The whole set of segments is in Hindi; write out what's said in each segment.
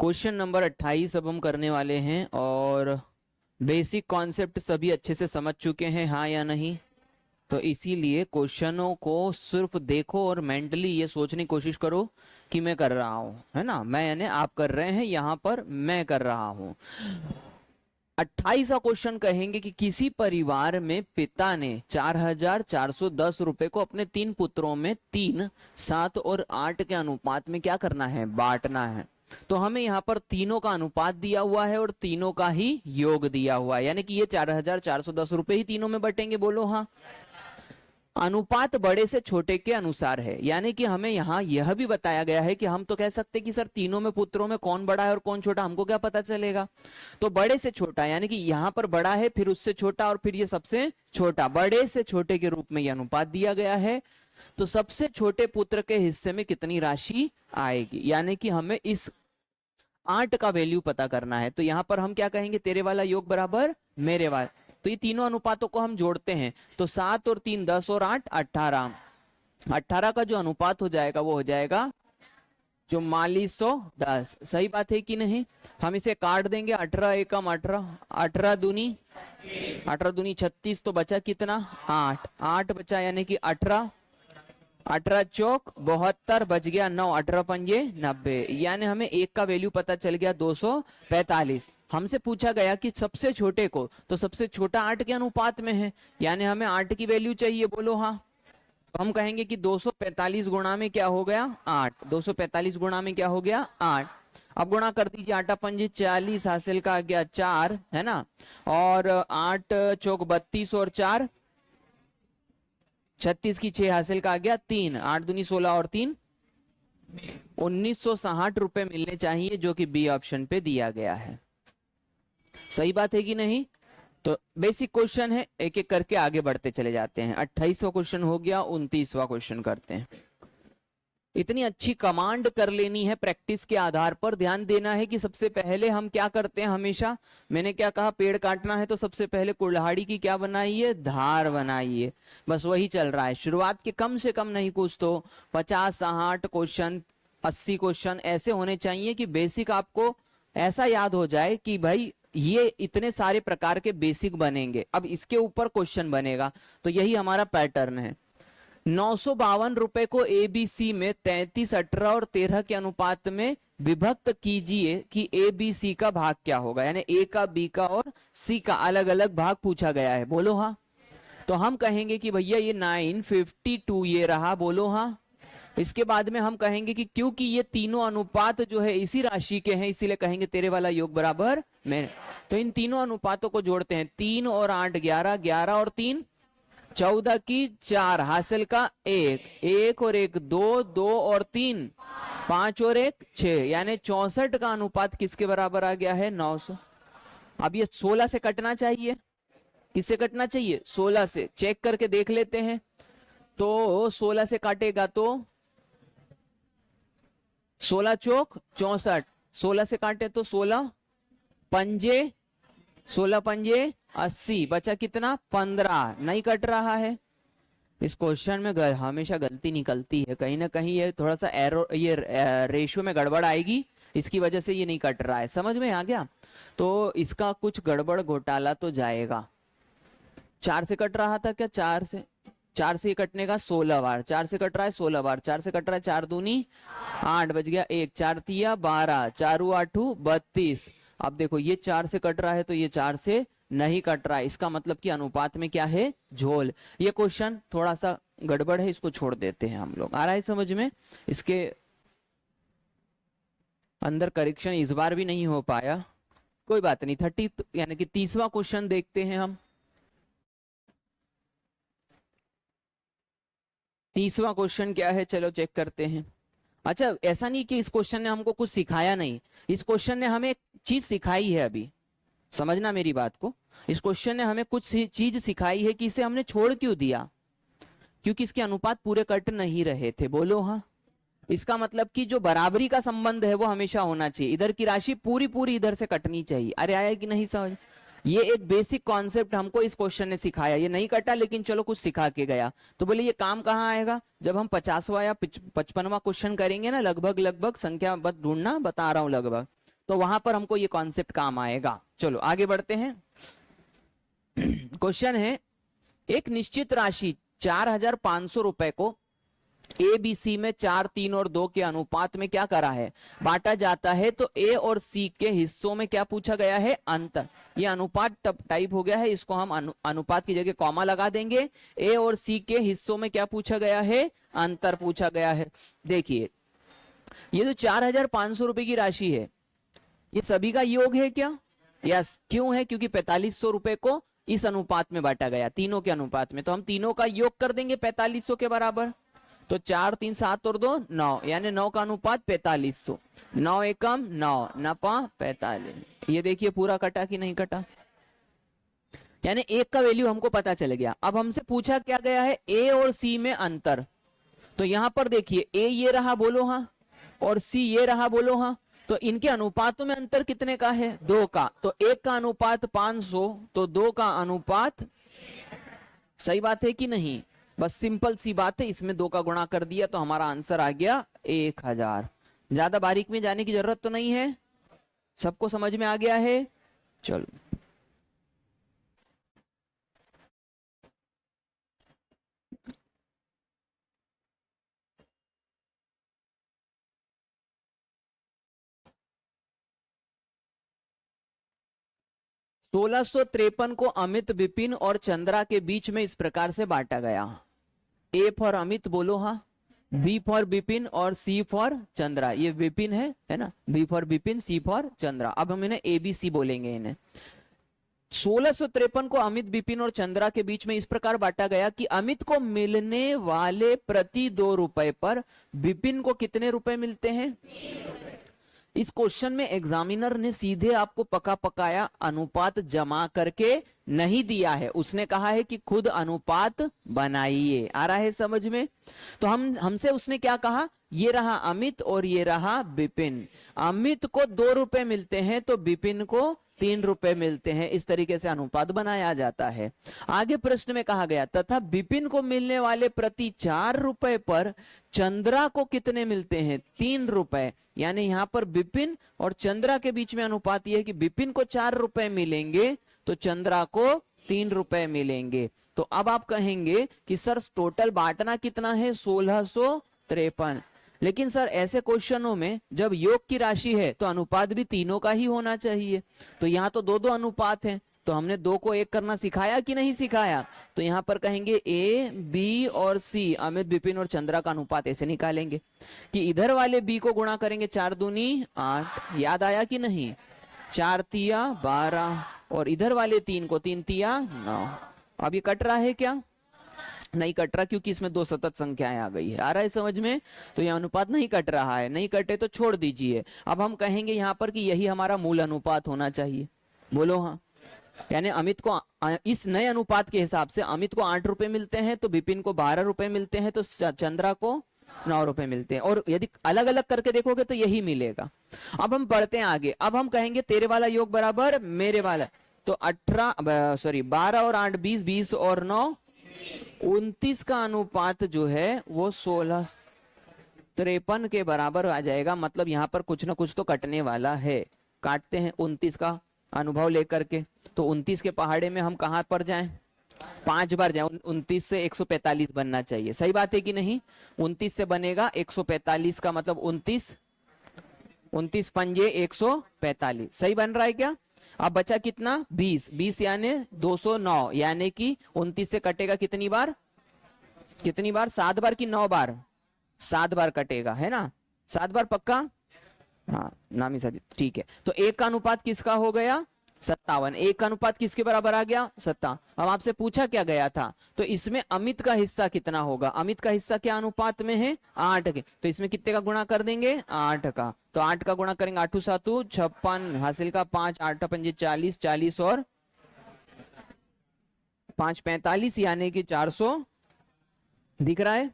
क्वेश्चन नंबर 28 अब हम करने वाले हैं। और बेसिक कॉन्सेप्ट सभी अच्छे से समझ चुके हैं, हाँ या नहीं? तो इसीलिए क्वेश्चनों को सिर्फ देखो और मेंटली ये सोचने की कोशिश करो कि मैं कर रहा हूं, है ना। मैं यानी आप कर रहे हैं, यहां पर मैं कर रहा हूं। 28वां क्वेश्चन कहेंगे कि किसी परिवार में पिता ने 4,410 रुपए को अपने 3 पुत्रों में 3, 7 और 8 के अनुपात में क्या करना है? बांटना है। तो हमें यहाँ पर तीनों का अनुपात दिया हुआ है और तीनों का ही योग दिया हुआ है, यानी कि ये 4,410 रुपए ही तीनों में बटेंगे। बोलो हाँ। अनुपात बड़े से छोटे के अनुसार है, यानी कि हमें यहाँ यह भी बताया गया है कि हम तो कह सकते कि सर तीनों में पुत्रों में कौन बड़ा है और कौन छोटा, हमको क्या पता चलेगा? तो बड़े से छोटा, यानी कि यहाँ पर बड़ा है, फिर उससे छोटा और फिर ये सबसे छोटा, बड़े से छोटे के रूप में यह अनुपात दिया गया है। तो सबसे छोटे पुत्र के हिस्से में कितनी राशि आएगी, यानी कि हमें इस 8 का वैल्यू पता करना है। तो यहां पर हम क्या कहेंगे? तेरे वाला योग बराबर मेरे वाला। तो ये तीनों अनुपातों को हम जोड़ते हैं, तो 7 और 3 10 और 8 18। 18 का जो अनुपात हो जाएगा वो हो जाएगा 4410। सही बात है कि नहीं? हम इसे काट देंगे, 18 एकम 18, 18 दूनी 36, तो बचा कितना? 8, 8 बचा, यानी कि 18, 18 चौक 72, बच गया 9, 18 पंजे 90, यानी हमें एक का वैल्यू पता चल गया 245। हमसे पूछा गया कि सबसे छोटे को, तो सबसे छोटा 8 के अनुपात में है, यानी हमें 8 की वैल्यू चाहिए। बोलो हाँ। तो हम कहेंगे कि 245 गुणा में क्या हो गया? 8। 245 गुणा में क्या हो गया? 8। अब गुणा कर दीजिए, 8 पंजे 40, हासिल का आ गया 4, है ना। और 8 चौक 32 और 4 36 की 6, हासिल का आ गया 3, 8 दूनी 16 और 3 1960 रुपए मिलने चाहिए, जो कि बी ऑप्शन पे दिया गया है। सही बात है कि नहीं? तो बेसिक क्वेश्चन है, एक एक करके आगे बढ़ते चले जाते हैं। 28वां क्वेश्चन हो गया, 29वां क्वेश्चन करते हैं। इतनी अच्छी कमांड कर लेनी है प्रैक्टिस के आधार पर। ध्यान देना है कि सबसे पहले हम क्या करते हैं हमेशा, मैंने क्या कहा? पेड़ काटना है तो सबसे पहले कुल्हाड़ी की क्या बनाइए? धार बनाइए। बस वही चल रहा है। शुरुआत के कम से कम नहीं कुछ तो 50 60 क्वेश्चन, 80 क्वेश्चन ऐसे होने चाहिए कि बेसिक आपको ऐसा याद हो जाए कि भाई ये इतने सारे प्रकार के बेसिक बनेंगे, अब इसके ऊपर क्वेश्चन बनेगा। तो यही हमारा पैटर्न है। 952 रुपए को एबीसी में 33, 18 और 13 के अनुपात में विभक्त कीजिए कि ए बी सी का भाग क्या होगा, यानी ए का, बी का और सी का अलग अलग भाग पूछा गया है। बोलो हाँ। तो हम कहेंगे कि भैया ये 952 ये रहा। बोलो हाँ। इसके बाद में हम कहेंगे कि क्योंकि ये तीनों अनुपात जो है इसी राशि के हैं, इसीलिए कहेंगे तेरे वाला योग बराबर मेरे। तो इन तीनों अनुपातों को जोड़ते हैं, 3 और 8 11, 11 और 3 14 की 4, हासिल का 1, 1 और 1 2, 2 और 3 5 और 1 6, यानी 64 का अनुपात किसके बराबर आ गया है? 900। अब ये 16 से कटना चाहिए। किससे कटना चाहिए? 16 से। चेक करके देख लेते हैं। तो 16 से काटेगा तो 16 चौक 64, 16 से काटे तो 16 पंजे 16 पंजे 80, बचा कितना? 15। नहीं कट रहा है। इस क्वेश्चन में हमेशा गलती निकलती है, कहीं ना कहीं ये थोड़ा सा एरो, ये रेशियो में गड़बड़ आएगी, इसकी वजह से ये नहीं कट रहा है। समझ में आ गया? तो इसका कुछ गड़बड़ घोटाला तो जाएगा। 4 से कट रहा था क्या? 4 से कटने का 16 बार, 4 से कट रहा है 16 बार, 4 से कट रहा है 4 दूनी 8, बच गया 1, 4 तिया 12, 4 8 32। अब देखो ये 4 से कट रहा है तो ये 4 से नहीं कट रहा है, इसका मतलब कि अनुपात में क्या है? झोल। ये क्वेश्चन थोड़ा सा गड़बड़ है, इसको छोड़ देते हैं हम लोग। आ रहा है समझ में? इसके अंदर करेक्शन इस बार भी नहीं हो पाया, कोई बात नहीं। 30 यानी कि 30वां क्वेश्चन देखते हैं हम। 30वां क्वेश्चन क्या है? चलो चेक करते हैं। अच्छा, ऐसा नहीं कि इस क्वेश्चन ने हमको कुछ सिखाया नहीं, इस क्वेश्चन ने हमें एक चीज सिखाई है। अभी समझना मेरी बात को। इस क्वेश्चन ने हमें कुछ चीज सिखाई है कि इसे हमने छोड़ क्यों दिया, क्योंकि इसके अनुपात पूरे कट नहीं रहे थे। बोलो हाँ। इसका मतलब कि जो बराबरी का संबंध है वो हमेशा होना चाहिए, इधर की राशि पूरी पूरी इधर से कटनी चाहिए। अरे आया कि नहीं समझ? ये एक बेसिक कॉन्सेप्ट हमको इस क्वेश्चन ने सिखाया। ये नहीं कटा लेकिन चलो कुछ सिखा के गया। तो बोले ये काम कहाँ आएगा? जब हम 50वां या 55वां क्वेश्चन करेंगे ना, लगभग लगभग संख्या बत ढूंढना, बता रहा हूं लगभग, तो वहां पर हमको ये कॉन्सेप्ट काम आएगा। चलो आगे बढ़ते हैं। क्वेश्चन है, एक निश्चित राशि 4,500 रुपए को ए बी सी में 4, 3 और 2 के अनुपात में क्या करा है, बांटा जाता है। तो ए और सी के हिस्सों में क्या पूछा गया है, अंतर। ये अनुपात टाइप हो गया है, इसको हम अनुपात की जगह कॉमा लगा देंगे। ए और सी के हिस्सों में क्या पूछा गया है, अंतर पूछा गया है। देखिए ये जो 4,500 रुपए की राशि है, ये सभी का योग है क्या? यस। क्यों है? क्योंकि 4,500 रुपए को इस अनुपात में बांटा गया, तीनों के अनुपात में। तो हम तीनों का योग कर देंगे 4,500 के बराबर। तो 4, 3, 7 और 2 9, यानी 9 का अनुपात 4,500। 9 एकम 9, 9 45। ये देखिए पूरा कटा कि नहीं कटा, यानी एक का वैल्यू हमको पता चल गया। अब हमसे पूछा क्या गया है, ए और सी में अंतर। तो यहां पर देखिए ए ये रहा, बोलो हाँ, और सी ये रहा, बोलो हाँ। तो इनके अनुपातों में अंतर कितने का है, 2 का। तो एक का अनुपात 500, तो 2 का अनुपात, सही बात है कि नहीं? बस सिंपल सी बात है, इसमें 2 का गुणा कर दिया तो हमारा आंसर आ गया 1,000। ज्यादा बारीक में जाने की जरूरत तो नहीं है, सबको समझ में आ गया है। चलो 1653 को अमित, विपिन और चंद्रा के बीच में इस प्रकार से बांटा गया। ए फॉर अमित, बोलो हाँ। बी फॉर विपिन और सी फॉर चंद्रा। ये विपिन है ना, B for Vipin, C for Chandra. अब हम इन्हें ए बी सी बोलेंगे इन्हें। 1653 को अमित, विपिन और चंद्रा के बीच में इस प्रकार बांटा गया कि अमित को मिलने वाले प्रति 2 रुपए पर विपिन को कितने रुपए मिलते हैं। इस क्वेश्चन में एग्जामिनर ने सीधे आपको पका पकाया अनुपात जमा करके नहीं दिया है, उसने कहा है कि खुद अनुपात बनाइए। आ रहा है समझ में? तो हमसे उसने क्या कहा, ये रहा अमित और ये रहा विपिन। अमित को 2 रुपए मिलते हैं तो विपिन को 3 रुपए मिलते हैं। इस तरीके से अनुपात बनाया जाता है। आगे प्रश्न में कहा गया, तथा विपिन को मिलने वाले प्रति 4 रुपए पर चंद्रा को कितने मिलते हैं, 3 रुपए। यानी यहाँ पर विपिन और चंद्रा के बीच में अनुपात यह है कि विपिन को 4 रुपए मिलेंगे तो चंद्रा को 3 रुपए मिलेंगे। तो अब आप कहेंगे कि सर टोटल बांटना कितना है, 1653। लेकिन सर ऐसे क्वेश्चनों में जब योग की राशि है तो अनुपात भी तीनों का ही होना चाहिए। तो यहाँ तो 2-2 अनुपात हैं, तो हमने 2 को 1 करना सिखाया कि नहीं सिखाया? तो यहाँ पर कहेंगे ए, बी और सी, अमित, विपिन और चंद्रा का अनुपात ऐसे निकालेंगे कि इधर वाले बी को गुणा करेंगे 4 दूनी 8, याद आया कि नहीं? 4 तिया 12 और इधर वाले 3 को 3 तिया 9। अब ये कट रहा है क्या? नहीं कट रहा, क्योंकि इसमें 2 सतत संख्याएं आ गई है। आ रहा है समझ में? तो यह अनुपात नहीं कट रहा है, नहीं कटे तो छोड़ दीजिए। अब हम कहेंगे यहाँ पर कि यही हमारा मूल अनुपात होना चाहिए, बोलो हाँ। यानी अमित को इस नए अनुपात के हिसाब से अमित को 8 रुपए मिलते हैं तो विपिन को 12 रुपए मिलते हैं, तो चंद्रा को 9 रुपए मिलते हैं। और यदि अलग अलग करके देखोगे तो यही मिलेगा। अब हम बढ़ते हैं आगे। अब हम कहेंगे तेरे वाला योग बराबर मेरे वाला, तो 12 और 8 20, 20 और 9 29 का अनुपात जो है वो 1653 के बराबर आ जाएगा। मतलब यहाँ पर कुछ ना कुछ तो कटने वाला है। काटते हैं 29 का अनुभव लेकर के। तो 29 के पहाड़े में हम कहां पर जाएं, 5 बार जाएं। 29 से 145 बनना चाहिए, सही बात है कि नहीं? 29 से बनेगा 145 का मतलब 29 पंजे 145, सही बन रहा है क्या? अब बचा कितना, 20 यानी 209, यानी कि 29 से कटेगा कितनी बार, 7 बार कि 9 बार? 7 बार कटेगा, है ना? 7 बार पक्का? हाँ नामी साथी, ठीक है। तो 1 का अनुपात किसका हो गया, 57। 1 का अनुपात किसके बराबर आ गया, 57। अब आपसे पूछा क्या गया था, तो इसमें अमित का हिस्सा कितना होगा? अमित का हिस्सा क्या अनुपात में है, 8 के। तो इसमें कितने का गुणा कर देंगे, 8 का। तो 8 का गुणा करेंगे, 8 7 56 हासिल का 5, 8 पंजे 40, 40 और 5 45, यानी कि 400 दिख रहा है।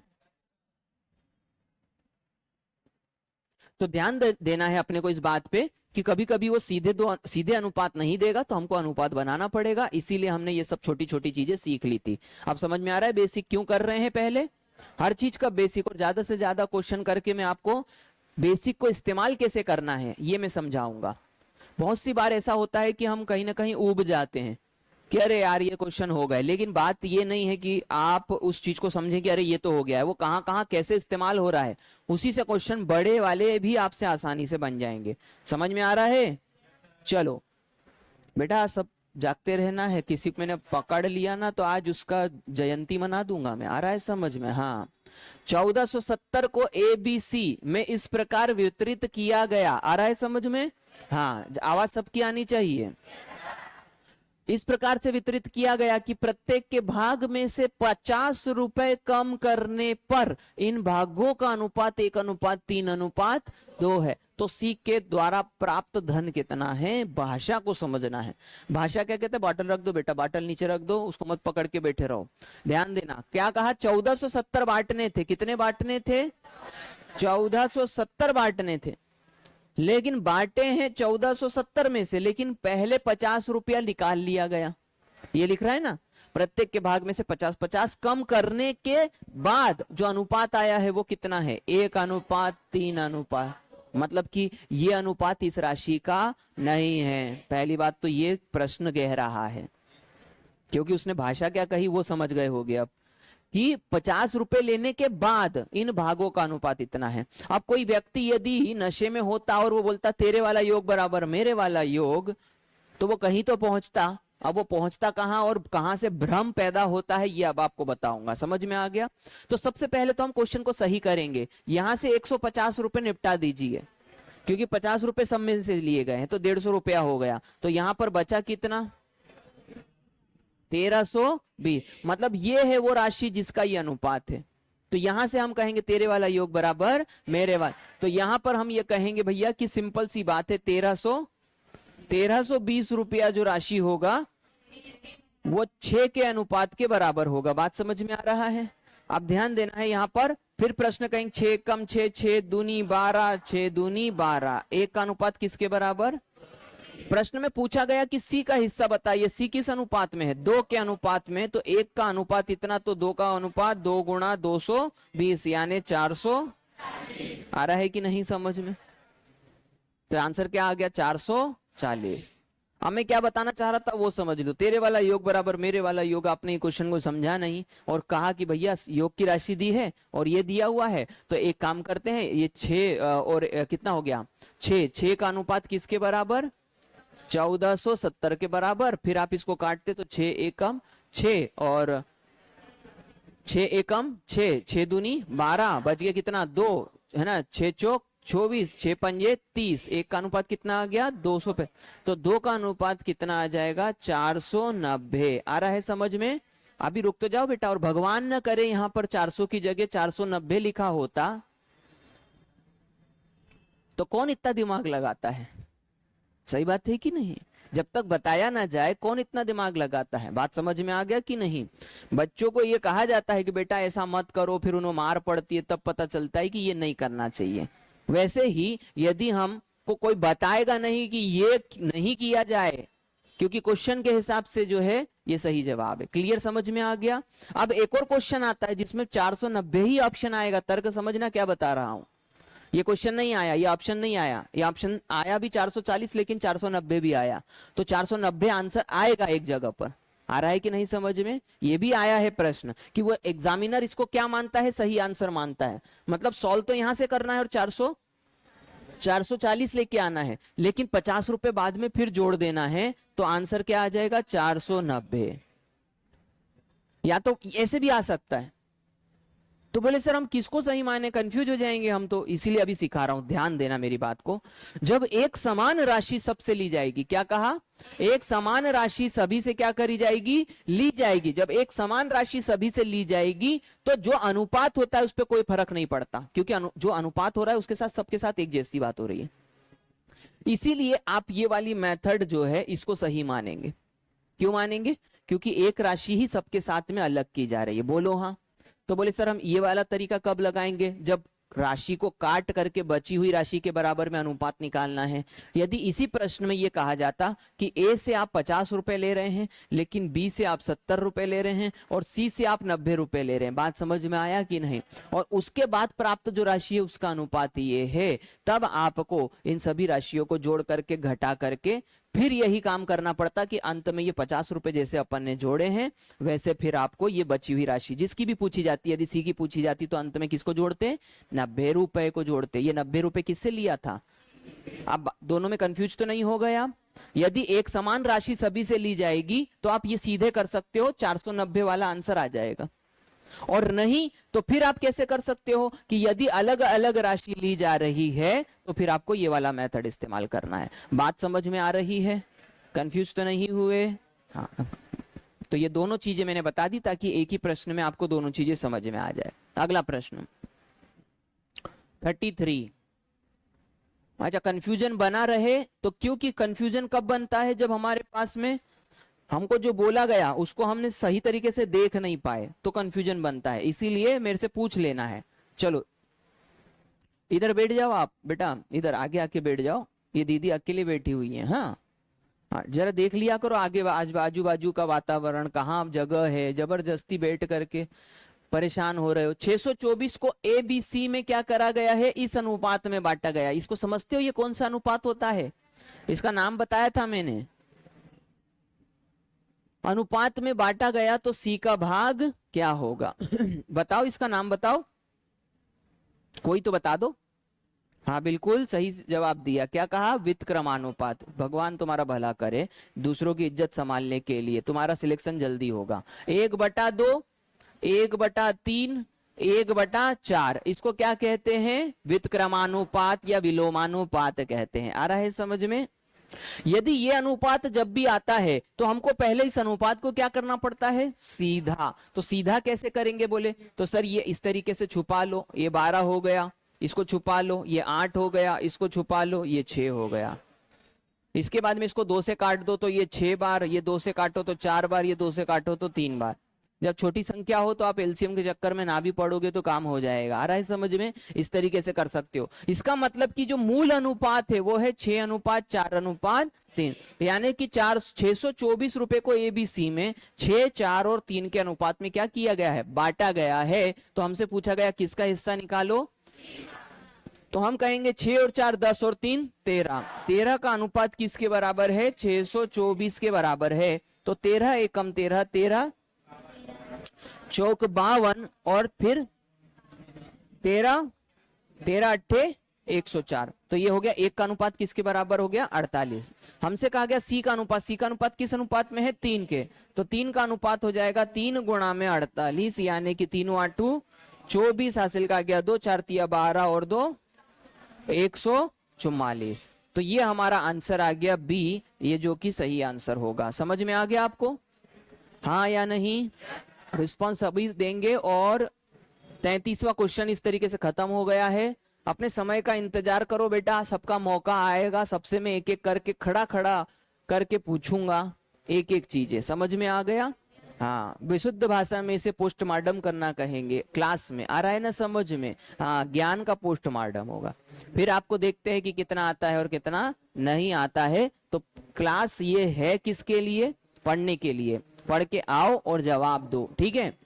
तो ध्यान देना है अपने को इस बात पे कि कभी कभी वो सीधे अनुपात नहीं देगा तो हमको अनुपात बनाना पड़ेगा। इसीलिए हमने ये सब छोटी छोटी चीजें सीख ली थी। अब समझ में आ रहा है बेसिक क्यों कर रहे हैं? पहले हर चीज का बेसिक, और ज्यादा से ज्यादा क्वेश्चन करके मैं आपको बेसिक को इस्तेमाल कैसे करना है ये मैं समझाऊंगा। बहुत सी बार ऐसा होता है कि हम कहीं ना कहीं ऊब जाते हैं कि अरे यार ये क्वेश्चन हो गए, लेकिन बात ये नहीं है कि आप उस चीज को समझें कि अरे ये तो हो गया है, वो कहाँ कहाँ कैसे इस्तेमाल हो रहा है, उसी से क्वेश्चन बड़े वाले भी आपसे आसानी से बन जाएंगे। समझ में आ रहा है? चलो बेटा सब जागते रहना है, किसी को मैंने पकड़ लिया ना तो आज उसका जयंती मना दूंगा मैं। आ रहा है समझ में? हाँ, 1470 को ABC में इस प्रकार वितरित किया गया। आ रहा है समझ में? हाँ, आवाज सबकी आनी चाहिए। इस प्रकार से वितरित किया गया कि प्रत्येक के भाग में से 50 रुपए कम करने पर इन भागों का अनुपात 1:3:2 है। तो C के द्वारा प्राप्त धन कितना है, भाषा को समझना है। भाषा क्या कहते हैं? बॉटल रख दो बेटा, बॉटल नीचे रख दो, उसको मत पकड़ के बैठे रहो। ध्यान देना, क्या कहा? 1470 बांटने थे। कितने बांटने थे? 1470 बांटने थे, लेकिन बांटे हैं 1470 में से, लेकिन पहले 50 रुपया निकाल लिया गया। ये लिख रहा है ना, प्रत्येक के भाग में से 50-50 कम करने के बाद जो अनुपात आया है वो कितना है? 1:3:। मतलब कि ये अनुपात इस राशि का नहीं है। पहली बात तो ये प्रश्न कह रहा है, क्योंकि उसने भाषा क्या कही वो समझ गए होगे अब, कि 50 रुपए लेने के बाद इन भागों का अनुपात इतना है। अब कोई व्यक्ति यदि नशे में होता और वो बोलता तेरे वाला योग बराबर मेरे वाला योग, तो वो कहीं तो पहुंचता। अब वो पहुंचता कहां और कहां से भ्रम पैदा होता है ये अब आपको बताऊंगा। समझ में आ गया? तो सबसे पहले तो हम क्वेश्चन को सही करेंगे। यहां से 150 रुपए निपटा दीजिए, क्योंकि 50 रुपए सब में से लिए गए हैं तो 150 रुपया हो गया। तो यहां पर बचा कितना? 1320। मतलब ये है वो राशि जिसका ये अनुपात है। तो यहां से हम कहेंगे तेरे वाला योग बराबर मेरे वाला। तो यहां पर हम ये कहेंगे भैया कि सिंपल सी बात है, 1320 रुपया जो राशि होगा वो 6 के अनुपात के बराबर होगा। बात समझ में आ रहा है? अब ध्यान देना है, यहां पर फिर प्रश्न कहेंगे 6 कम 6, 6 दूनी 12, 6 दूनी 12, 1 का अनुपात किसके बराबर? प्रश्न में पूछा गया कि C का हिस्सा बताइए। C किस अनुपात में है? 2 के अनुपात में। तो 1 का अनुपात इतना, तो 2 का अनुपात 2 गुणा 220 यानी 400। आ रहा है कि नहीं समझ में? तो आंसर क्या आ गया? 440। अब मैं क्या बताना चाह रहा था वो समझ लो। तेरे वाला योग बराबर मेरे वाला योग, आपने क्वेश्चन को समझा नहीं और कहा कि भैया योग की राशि दी है और ये दिया हुआ है, तो एक काम करते हैं, ये 6 और कितना हो गया? 6 का अनुपात किसके बराबर? 1470 के बराबर। फिर आप इसको काटते तो 6 एकम 6 और 6 एकम 6, 6 दूनी 12, बच गया कितना? 2 है ना, 6 चौक 24, 6 पंजे 30, 1 का अनुपात कितना आ गया? 200 पे। तो 2 का अनुपात कितना आ जाएगा? 490। आ रहा है समझ में? अभी रुक तो जाओ बेटा, और भगवान न करे यहां पर 400 की जगह 490 लिखा होता तो कौन इतना दिमाग लगाता है? सही बात है कि नहीं? जब तक बताया ना जाए कौन इतना दिमाग लगाता है? बात समझ में आ गया कि नहीं? बच्चों को ये कहा जाता है कि बेटा ऐसा मत करो, फिर उन्हें मार पड़ती है, तब पता चलता है कि ये नहीं करना चाहिए। वैसे ही यदि हमको कोई बताएगा नहीं कि ये नहीं किया जाए, क्योंकि क्वेश्चन के हिसाब से जो है ये सही जवाब है। क्लियर? समझ में आ गया? अब एक और क्वेश्चन आता है जिसमें 490 ही ऑप्शन आएगा। तर्क समझना क्या बता रहा हूं। ये क्वेश्चन नहीं आया, ये ऑप्शन नहीं आया, ये ऑप्शन आया भी 440 लेकिन 490 भी आया। तो 490 आंसर आएगा एक जगह पर। आ रहा है कि नहीं समझ में? ये भी आया है प्रश्न कि वो एग्जामिनर इसको क्या मानता है? सही आंसर मानता है। मतलब सॉल्व तो यहां से करना है और 440 लेके आना है, लेकिन 50 रुपए बाद में फिर जोड़ देना है। तो आंसर क्या आ जाएगा? 490। या तो ऐसे भी आ सकता है। तो बोले सर हम किसको सही माने, कंफ्यूज हो जाएंगे हम तो, इसीलिए अभी सिखा रहा हूं। ध्यान देना मेरी बात को। जब एक समान राशि सबसे ली जाएगी, क्या कहा? एक समान राशि सभी से क्या करी जाएगी? ली जाएगी। जब एक समान राशि सभी से ली जाएगी तो जो अनुपात होता है उस पर कोई फर्क नहीं पड़ता, क्योंकि जो अनुपात हो रहा है उसके साथ सबके साथ एक जैसी बात हो रही है। इसीलिए आप ये वाली मेथड जो है इसको सही मानेंगे। क्यों मानेंगे? क्योंकि एक राशि ही सबके साथ में अलग की जा रही है। बोलो हाँ। तो बोले सर हम ये वाला तरीका कब लगाएंगे? जब राशि को काट करके बची हुई राशि के बराबर में अनुपात निकालना है। यदि इसी प्रश्न में ये कहा जाता कि ए से आप 50 रुपए ले रहे हैं, लेकिन बी से आप 70 रुपए ले रहे हैं और सी से आप 90 रुपए ले रहे हैं, बात समझ में आया कि नहीं, और उसके बाद प्राप्त जो राशि है उसका अनुपात ये है, तब आपको इन सभी राशियों को जोड़ करके घटा करके फिर यही काम करना पड़ता कि अंत में ये 50 रुपए जैसे अपन ने जोड़े हैं वैसे फिर आपको ये बची हुई राशि जिसकी भी पूछी जाती है, यदि सी की पूछी जाती तो अंत में किसको जोड़ते, 90 रुपए को जोड़ते। ये 90 रुपए किससे लिया था? अब दोनों में कंफ्यूज तो नहीं हो गया? यदि एक समान राशि सभी से ली जाएगी तो आप ये सीधे कर सकते हो, 490 वाला आंसर आ जाएगा। और नहीं तो फिर आप कैसे कर सकते हो कि यदि अलग अलग राशि ली जा रही है तो फिर आपको ये वाला मेथड इस्तेमाल करना है। बात समझ में आ रही है? कंफ्यूज तो नहीं हुए? हाँ, तो ये दोनों चीजें मैंने बता दी ताकि एक ही प्रश्न में आपको दोनों चीजें समझ में आ जाए। अगला प्रश्न 33। अच्छा, कंफ्यूजन बना रहे तो, क्योंकि कंफ्यूजन कब बनता है? जब हमारे पास में हमको जो बोला गया उसको हमने सही तरीके से देख नहीं पाए तो कंफ्यूजन बनता है, इसीलिए मेरे से पूछ लेना है। चलो इधर बैठ जाओ आप बेटा, इधर आगे आके बैठ जाओ, ये दीदी अकेले बैठी हुई है। हाँ हाँ, जरा देख लिया करो आगे आजू बाजू का वातावरण, कहाँ जगह है, जबरदस्ती बैठ करके परेशान हो रहे हो। 624 को ए बी सी में क्या करा गया है? इस अनुपात में बांटा गया। इसको समझते हो? ये कौन सा अनुपात होता है? इसका नाम बताया था मैंने, अनुपात में बांटा गया तो सी का भाग क्या होगा? बताओ, इसका नाम बताओ, कोई तो बता दो। हाँ बिल्कुल सही जवाब दिया। क्या कहा? व्युत्क्रमानुपात। भगवान तुम्हारा भला करे, दूसरों की इज्जत संभालने के लिए तुम्हारा सिलेक्शन जल्दी होगा। 1/2, 1/3, 1/4, इसको क्या कहते हैं? व्युत्क्रमानुपात या विलोमानुपात कहते हैं। आ रहा है समझ में? यदि ये अनुपात जब भी आता है तो हमको पहले इस अनुपात को क्या करना पड़ता है? सीधा। तो सीधा कैसे करेंगे बोले तो सर ये इस तरीके से छुपा लो, ये 12 हो गया, इसको छुपा लो, ये 8 हो गया, इसको छुपा लो, ये 6 हो गया। इसके बाद में इसको 2 से काट दो तो ये 6 बार, ये 2 से काटो तो 4 बार, ये 2 से काटो तो 3 बार। जब छोटी संख्या हो तो आप एलसीएम के चक्कर में ना भी पढ़ोगे तो काम हो जाएगा। आ रहा है समझ में? इस तरीके से कर सकते हो। इसका मतलब कि जो मूल अनुपात है वो है 6:4:3, यानी कि 624 रुपए को एबीसी में 6, 4 और 3 के अनुपात में क्या किया गया है? बांटा गया है। तो हमसे पूछा गया किसका हिस्सा निकालो, तो हम कहेंगे 6 और 4 10 और 3 13। 13 का अनुपात किसके बराबर है? 624 के बराबर है। तो 13 एकम 13, 13 चौक 52 और फिर 13, 13 अट्ठे 104। तो ये हो गया। एक का अनुपात किसके बराबर हो गया? 48। हमसे कहा गया सी का अनुपात। सी का अनुपात किस अनुपात में है? 3 के। तो 3 का अनुपात हो जाएगा 3 गुणा में 48, यानी कि 3 8 24 हासिल का गया 2, 4 तिया 12 और 2 144। तो ये हमारा आंसर आ गया बी, ये जो कि सही आंसर होगा। समझ में आ गया आपको? हाँ या नहीं? रिस्पॉन्स अभी देंगे। और 33वां क्वेश्चन इस तरीके से खत्म हो गया है। अपने समय का इंतजार करो बेटा, सबका मौका आएगा। सबसे मैं एक एक करके खड़ा करके पूछूंगा एक एक चीजें। समझ में आ गया? हाँ, विशुद्ध भाषा में इसे पोस्टमार्टम करना कहेंगे क्लास में। आ रहा है ना समझ में? हाँ, ज्ञान का पोस्टमार्टम होगा। फिर आपको देखते हैं कि कितना आता है और कितना नहीं आता है। तो क्लास ये है किसके लिए? पढ़ने के लिए। पढ़ के आओ और जवाब दो, ठीक है?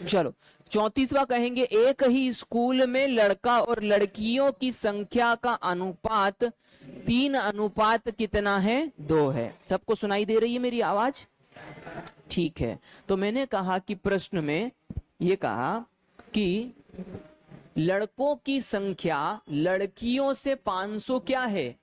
चलो 34वां कहेंगे, एक ही स्कूल में लड़का और लड़कियों की संख्या का अनुपात 3 अनुपात कितना है? 2 है। सबको सुनाई दे रही है मेरी आवाज? ठीक है। तो मैंने कहा कि प्रश्न में ये कहा कि लड़कों की संख्या लड़कियों से 500 क्या है?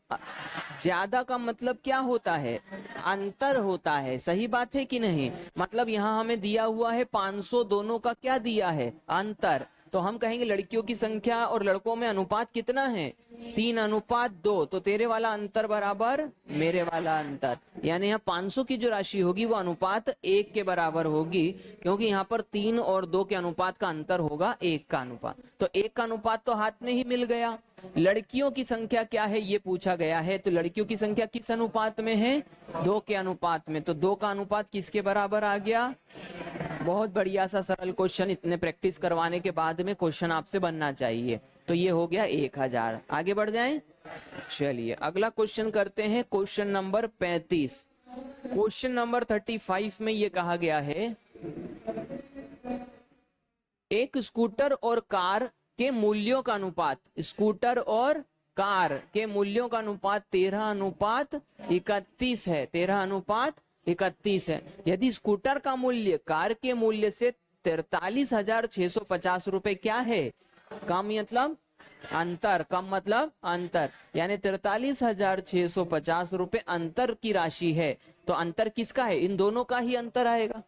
ज्यादा का मतलब क्या होता है? अंतर होता है। सही बात है कि नहीं? मतलब यहाँ हमें दिया हुआ है 500, दोनों का क्या दिया है? अंतर। तो हम कहेंगे लड़कियों की संख्या और लड़कों में अनुपात कितना है? 3:2। तो तेरे वाला अंतर बराबर मेरे वाला अंतर, यानी यहाँ 500 की जो राशि होगी वो अनुपात 1 के बराबर होगी, क्योंकि यहाँ पर 3 और 2 के अनुपात का अंतर होगा 1 का अनुपात। तो 1 का अनुपात तो हाथ में ही मिल गया। लड़कियों की संख्या क्या है ये पूछा गया है। तो लड़कियों की संख्या किस अनुपात में है? 2 के अनुपात में। तो 2 का अनुपात किसके बराबर आ गया? बहुत बढ़िया सा सरल क्वेश्चन। इतने प्रैक्टिस करवाने के बाद में क्वेश्चन आपसे बनना चाहिए। तो ये हो गया 1000। आगे बढ़ जाएं। चलिए अगला क्वेश्चन करते हैं, क्वेश्चन नंबर 35। क्वेश्चन नंबर 35 में ये कहा गया है, एक स्कूटर और कार के मूल्यों का अनुपात, स्कूटर और कार के मूल्यों का अनुपात 13:31 है। 13:31 है। यदि स्कूटर का मूल्य कार के मूल्य से 43,650 रुपए क्या है, कम मतलब अंतर, कम मतलब अंतर, यानी 43,650 रुपए अंतर की राशि है। तो अंतर किसका है, इन दोनों का ही अंतर आएगा।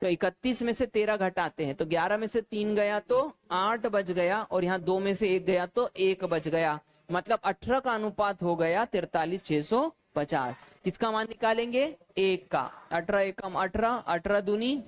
तो 31 में से 13 घटाते हैं तो 11 में से 3 गया तो 8 बच गया, और यहाँ 2 में से 1 गया तो 1 बच गया, मतलब 18 का अनुपात हो गया 43,650। किसका मान निकालेंगे, 1 का। 18 एकम 18, 18 दूनी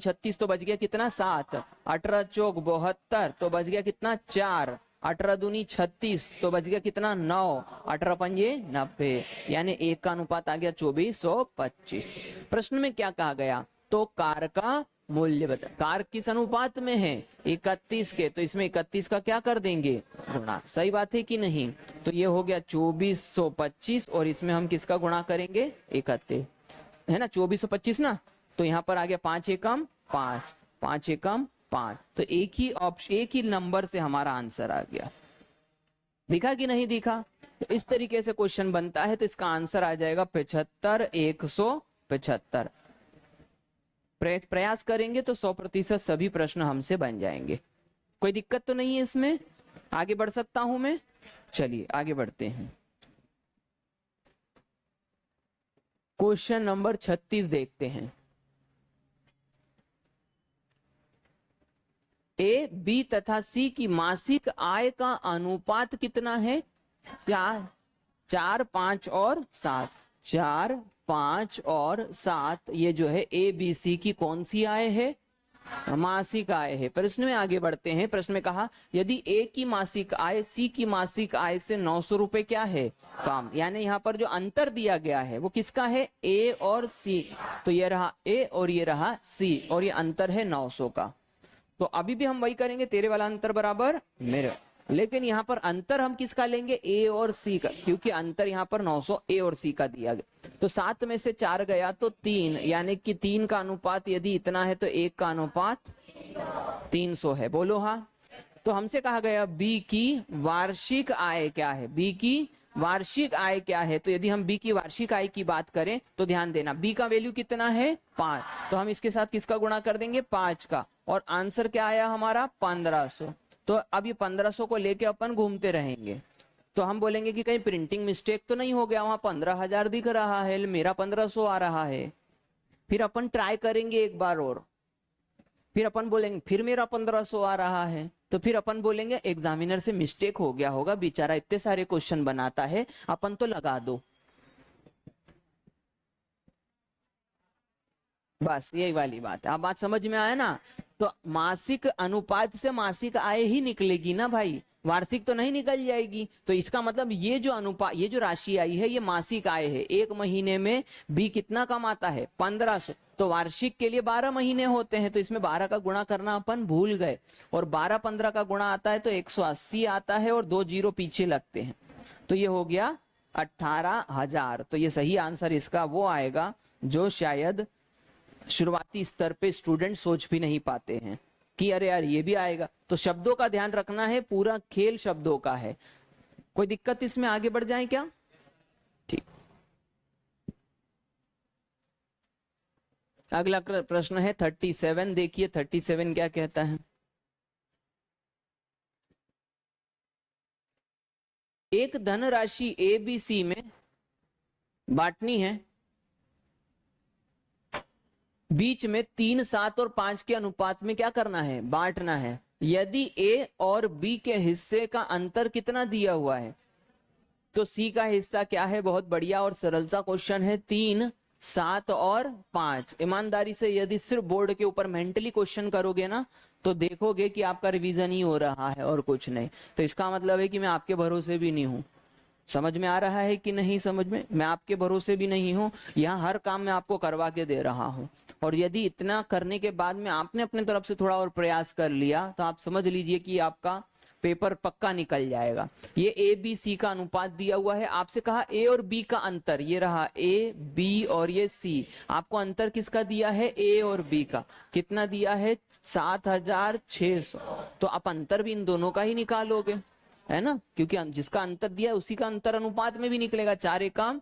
36, तो बच गया कितना 7, 18 चौक 72, तो बच गया कितना 4, 18 दूनी 36, तो बच गया कितना 9, 18 पंजे 90, यानी 1 का अनुपात आ गया 2425। प्रश्न में क्या कहा गया, तो कार का मूल्य बता। कार किस अनुपात में है, 31 के, तो इसमें 31 का क्या कर देंगे, गुणा। सही बात है कि नहीं। तो ये हो गया 2425, और इसमें हम किसका गुणा करेंगे, 31 है ना, 2425 ना। तो यहाँ पर आ गया 5 एकम 5, 5 एकम 5, तो एक ही ऑप्शन, एक ही नंबर से हमारा आंसर आ गया। दिखा कि नहीं दिखा। तो इस तरीके से क्वेश्चन बनता है, तो इसका आंसर आ जाएगा 75,175। प्रयास करेंगे तो 100% सभी प्रश्न हमसे बन जाएंगे। कोई दिक्कत तो नहीं है इसमें, आगे बढ़ सकता हूं मैं। चलिए आगे बढ़ते हैं। क्वेश्चन नंबर 36 देखते हैं। ए, बी तथा सी की मासिक आय का अनुपात कितना है, 4, 4, 5 और 7। 4, 5 और 7, ये जो है ए बी सी की कौन सी आय है, मासिक आय है। प्रश्न में आगे बढ़ते हैं। प्रश्न में कहा, यदि ए की मासिक आय सी की मासिक आय से 900 रुपए क्या है, कम। यानी यहाँ पर जो अंतर दिया गया है वो किसका है, ए और सी। तो ये रहा ए और ये रहा सी, और ये अंतर है 900 का। तो अभी भी हम वही करेंगे, तेरे वाला अंतर बराबर मेरे, लेकिन यहाँ पर अंतर हम किसका लेंगे, ए और सी का, क्योंकि अंतर यहाँ पर 900 ए और सी का दिया गया। तो 7 में से 4 गया तो 3, यानी कि 3 का अनुपात यदि इतना है तो 1 का अनुपात 300 है। बोलो हाँ। तो हमसे कहा गया बी की वार्षिक आय क्या है, बी की वार्षिक आय क्या है। तो यदि हम बी की वार्षिक आय की बात करें तो ध्यान देना, बी का वैल्यू कितना है 5, तो हम इसके साथ किसका गुणा कर देंगे, 5 का, और आंसर क्या आया हमारा 1500। तो अब ये 1500 को लेके अपन घूमते रहेंगे, तो हम बोलेंगे कि कहीं प्रिंटिंग मिस्टेक तो नहीं हो गया, वहां 15,000 दिख रहा है, मेरा 1500 आ रहा है। फिर अपन ट्राई करेंगे एक बार और, फिर अपन बोलेंगे फिर मेरा 1500 आ रहा है, तो फिर अपन बोलेंगे एग्जामिनर से मिस्टेक हो गया होगा, बेचारा इतने सारे क्वेश्चन बनाता है, अपन तो लगा दो। बस यही वाली बात है। अब बात समझ में आया ना। तो मासिक अनुपात से मासिक आय ही निकलेगी ना भाई, वार्षिक तो नहीं निकल जाएगी। तो इसका मतलब ये जो अनुपात, ये जो राशि आई है ये मासिक आय है। एक महीने में बी कितना कमाता है, 1500। तो वार्षिक के लिए 12 महीने होते हैं, तो इसमें 12 का गुणा करना अपन भूल गए, और 12 15 का गुणा आता है तो 180 आता है, और 2 जीरो पीछे लगते हैं, तो ये हो गया 18,000। तो ये सही आंसर इसका वो आएगा जो शायद शुरुआती स्तर पे स्टूडेंट सोच भी नहीं पाते हैं कि अरे यार ये भी आएगा। तो शब्दों का ध्यान रखना है, पूरा खेल शब्दों का है। कोई दिक्कत इसमें, आगे बढ़ जाएं क्या, ठीक। अगला प्रश्न है 37, देखिए 37 क्या कहता है। एक धनराशि ए बी सी में बांटनी है, बीच में 3, 7 और 5 के अनुपात में क्या करना है, बांटना है। यदि ए और बी के हिस्से का अंतर कितना दिया हुआ है, तो सी का हिस्सा क्या है, बहुत बढ़िया और सरल सा क्वेश्चन है, 3, 7 और 5। ईमानदारी से यदि सिर्फ बोर्ड के ऊपर मेंटली क्वेश्चन करोगे ना, तो देखोगे कि आपका रिवीजन ही हो रहा है और कुछ नहीं। तो इसका मतलब है कि मैं आपके भरोसे भी नहीं हूं। समझ में आ रहा है कि नहीं? समझ में, मैं आपके भरोसे भी नहीं हूं, यहाँ हर काम मैं आपको करवा के दे रहा हूं। और यदि इतना करने के बाद में आपने अपने तरफ से थोड़ा और प्रयास कर लिया तो आप समझ लीजिए कि आपका पेपर पक्का निकल जाएगा। ये ए बी सी का अनुपात दिया हुआ है, आपसे कहा ए और बी का अंतर, ये रहा ए बी और ये सी। आपको अंतर किसका दिया है? ए और बी का। कितना दिया है? 7600। तो आप अंतर भी इन दोनों का ही निकालोगे, है ना, क्योंकि जिसका अंतर दिया है उसी का अंतर अनुपात में भी निकलेगा। 4 एकम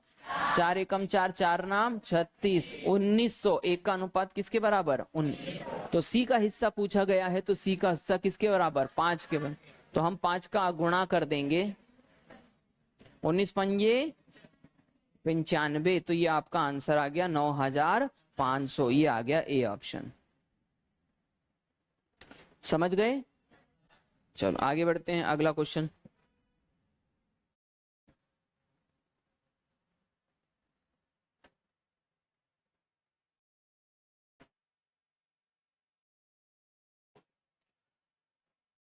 4, 4 नाम 36, 1900। एक का अनुपात किसके बराबर? 19। तो सी का हिस्सा पूछा गया है, तो सी का हिस्सा किसके बराबर? 5 के बराबर। तो हम 5 का गुणा कर देंगे, 19 पंजे 95। तो ये आपका आंसर आ गया 9500। ये आ गया ए ऑप्शन। समझ गए? चलो आगे बढ़ते हैं, अगला क्वेश्चन।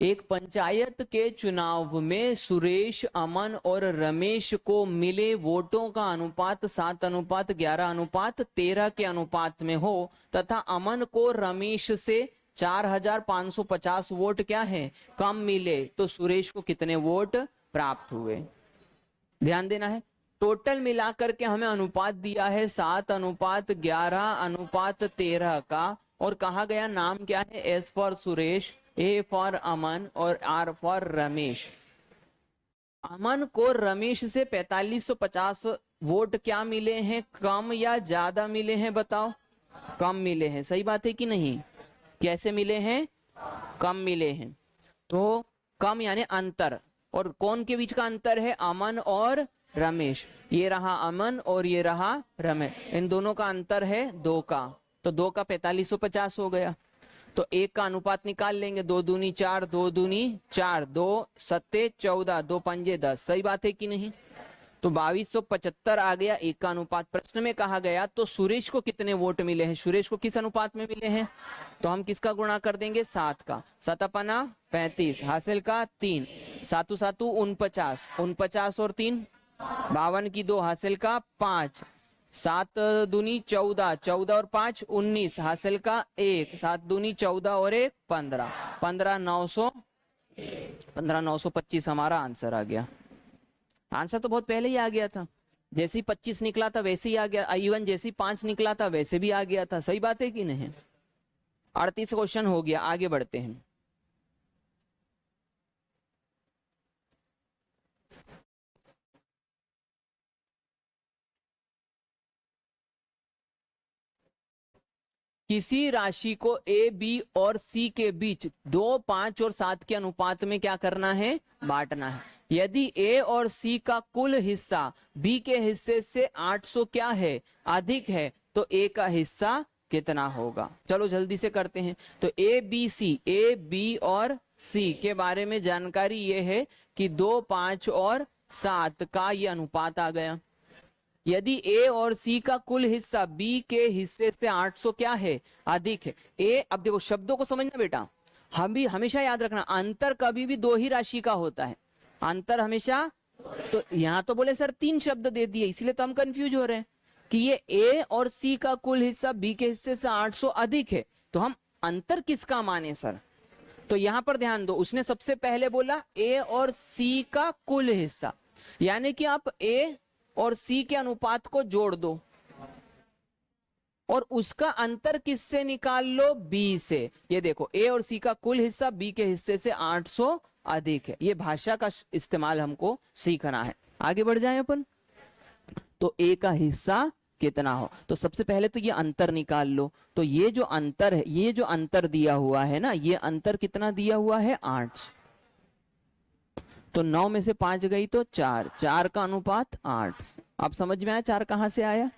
एक पंचायत के चुनाव में सुरेश, अमन और रमेश को मिले वोटों का अनुपात 7:11:13 के अनुपात में हो तथा अमन को रमेश से 4550 वोट क्या है कम मिले, तो सुरेश को कितने वोट प्राप्त हुए? ध्यान देना है, टोटल मिलाकर के हमें अनुपात दिया है 7:11:13 का, और कहा गया नाम क्या है? S for Suresh, A for Aman और आर फॉर रमेश। अमन को रमेश से 4550 वोट क्या मिले हैं? कम या ज्यादा मिले हैं? बताओ। कम मिले हैं, सही बात है कि नहीं? कैसे मिले हैं? कम मिले हैं। तो कम यानी अंतर, और कौन के बीच का अंतर है? अमन और रमेश। ये रहा अमन और ये रहा रमेश, इन दोनों का अंतर है 2 का। तो 2 का 4550 हो गया। तो 1 का अनुपात निकाल लेंगे, 2 दूनी 4, 2 दूनी 4, 2 सत्ते 14, 2 पंजे 10। सही बात है कि नहीं? तो 2275 आ गया 1 का अनुपात। प्रश्न में कहा गया तो सुरेश को कितने वोट मिले हैं? सुरेश को किस अनुपात में मिले हैं? तो हम किसका गुणा कर देंगे? 7 का। 7 35, हासिल का 3, 7 7 49, 49 और 3 52 की 2, हासिल का 5, 7 दूनी 14, 14 और 5 19, हासिल का 1, 7 दूनी 14 और 1 15, 15 900, 15 925 हमारा आंसर आ गया। आंसर तो बहुत पहले ही आ गया था, जैसे ही 25 निकला था वैसे ही आ गया। इवन जैसे ही 5 निकला था वैसे भी आ गया था। सही बात है कि नहीं? 38 क्वेश्चन हो गया, आगे बढ़ते हैं। किसी राशि को ए, बी और सी के बीच 2, 5 और 7 के अनुपात में क्या करना है? बांटना है। यदि ए और सी का कुल हिस्सा बी के हिस्से से 800 क्या है? अधिक है, तो ए का हिस्सा कितना होगा? चलो जल्दी से करते हैं। तो A B C, A B और सी के बारे में जानकारी ये है कि 2, 5 और 7 का ये अनुपात आ गया। यदि ए और सी का कुल हिस्सा बी के हिस्से से 800 क्या है? अधिक है। ए, अब देखो शब्दों को समझना बेटा, हम भी हमेशा याद रखना, अंतर कभी भी 2 ही राशि का होता है। अंतर हमेशा, तो यहां तो बोले सर 3 शब्द दे दिए, इसलिए तो हम कंफ्यूज हो रहे हैं कि ये ए और सी का कुल हिस्सा बी के हिस्से से 800 अधिक है, तो हम अंतर किसका माने सर? तो यहां पर ध्यान दो, उसने सबसे पहले बोला ए और सी का कुल हिस्सा, यानी कि आप ए और सी के अनुपात को जोड़ दो और उसका अंतर किससे निकाल लो? बी से। ये देखो ए और सी का कुल हिस्सा बी के हिस्से से 800 अधिक है। ये भाषा का इस्तेमाल हमको सीखना है। आगे बढ़ जाएं अपन। तो ए का हिस्सा कितना हो, तो सबसे पहले तो ये अंतर निकाल लो। तो ये जो अंतर है, ये जो अंतर दिया हुआ है ना, ये अंतर कितना दिया हुआ है? 8। तो 9 में से 5 गई तो 4, 4 का अनुपात 8। अब समझ में आया 4 कहां से आया?